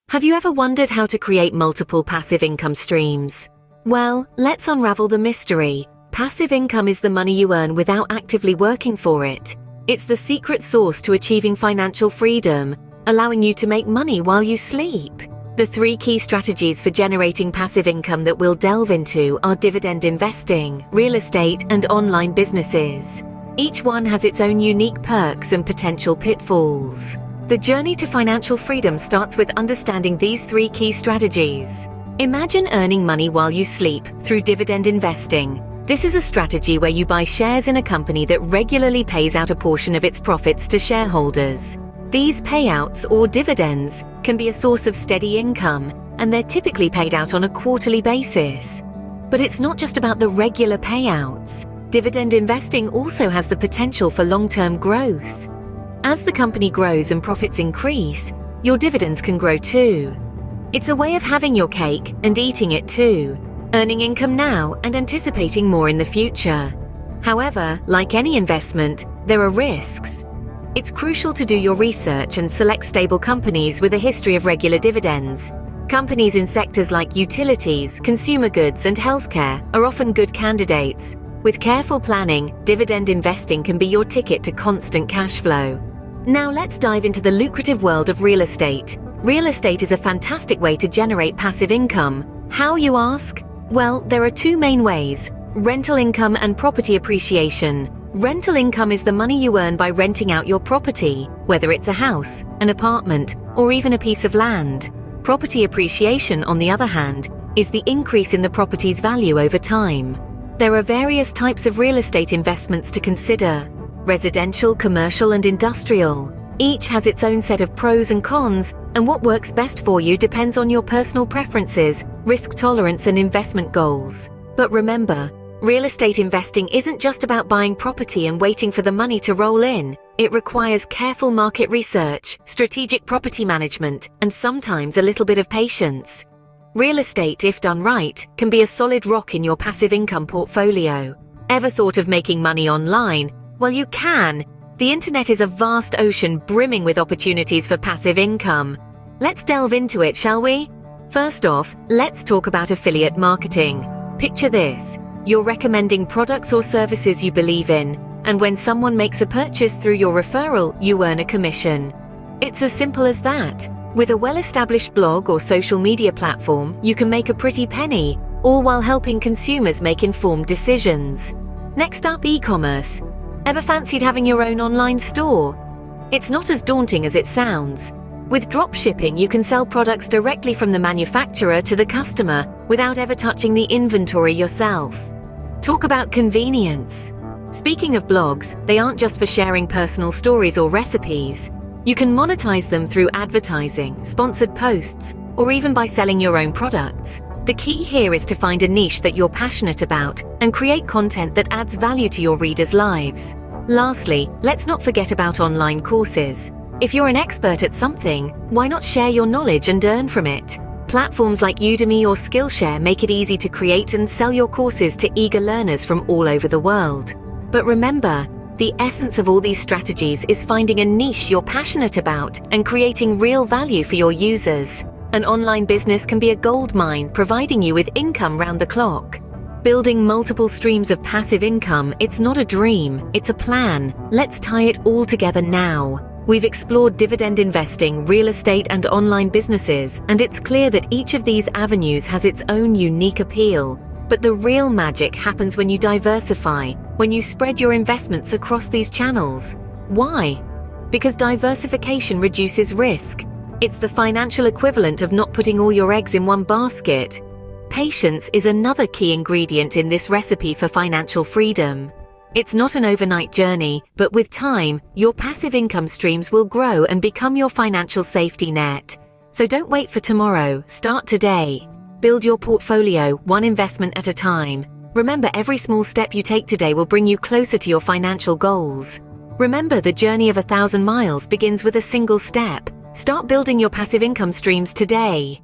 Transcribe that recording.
Have you ever wondered how to create multiple passive income streams? Well, let's unravel the mystery. Passive income is the money you earn without actively working for it. It's the secret sauce to achieving financial freedom, allowing you to make money while you sleep. The three key strategies for generating passive income that we'll delve into are dividend investing, real estate, and online businesses. Each one has its own unique perks and potential pitfalls. The journey to financial freedom starts with understanding these three key strategies. Imagine earning money while you sleep through dividend investing. This is a strategy where you buy shares in a company that regularly pays out a portion of its profits to shareholders. These payouts, or dividends, can be a source of steady income, and they're typically paid out on a quarterly basis. But it's not just about the regular payouts. Dividend investing also has the potential for long-term growth. As the company grows and profits increase, your dividends can grow too. It's a way of having your cake and eating it too, earning income now and anticipating more in the future. However, like any investment, there are risks. It's crucial to do your research and select stable companies with a history of regular dividends. Companies in sectors like utilities, consumer goods, and healthcare are often good candidates. With careful planning, dividend investing can be your ticket to constant cash flow. Now let's dive into the lucrative world of real estate. Real estate is a fantastic way to generate passive income. How, you ask? Well, there are two main ways: rental income and property appreciation. Rental income is the money you earn by renting out your property, whether it's a house, an apartment, or even a piece of land. Property appreciation, on the other hand, is the increase in the property's value over time. There are various types of real estate investments to consider: residential, commercial, and industrial. Each has its own set of pros and cons, and what works best for you depends on your personal preferences, risk tolerance, and investment goals. But remember, real estate investing isn't just about buying property and waiting for the money to roll in. It requires careful market research, strategic property management, and sometimes a little bit of patience. Real estate, if done right, can be a solid rock in your passive income portfolio. Ever thought of making money online? Well, you can. The internet is a vast ocean brimming with opportunities for passive income. Let's delve into it, shall we? First off, let's talk about affiliate marketing. Picture this. You're recommending products or services you believe in, and when someone makes a purchase through your referral, you earn a commission. It's as simple as that. With a well-established blog or social media platform, you can make a pretty penny, all while helping consumers make informed decisions. Next up, e-commerce. Ever fancied having your own online store? It's not as daunting as it sounds. With dropshipping, you can sell products directly from the manufacturer to the customer without ever touching the inventory yourself. Talk about convenience. Speaking of blogs, they aren't just for sharing personal stories or recipes. You can monetize them through advertising, sponsored posts, or even by selling your own products. The key here is to find a niche that you're passionate about and create content that adds value to your readers' lives. Lastly, let's not forget about online courses. If you're an expert at something, why not share your knowledge and earn from it? Platforms like Udemy or Skillshare make it easy to create and sell your courses to eager learners from all over the world. But remember, the essence of all these strategies is finding a niche you're passionate about and creating real value for your users. An online business can be a goldmine, providing you with income round the clock. Building multiple streams of passive income, it's not a dream, it's a plan. Let's tie it all together now. We've explored dividend investing, real estate, and online businesses, and it's clear that each of these avenues has its own unique appeal. But the real magic happens when you diversify, when you spread your investments across these channels. Why? Because diversification reduces risk. It's the financial equivalent of not putting all your eggs in one basket. Patience is another key ingredient in this recipe for financial freedom. It's not an overnight journey, but with time, your passive income streams will grow and become your financial safety net. So don't wait for tomorrow, start today. Build your portfolio, one investment at a time. Remember, every small step you take today will bring you closer to your financial goals. Remember, the journey of 1,000 miles begins with a single step. Start building your passive income streams today.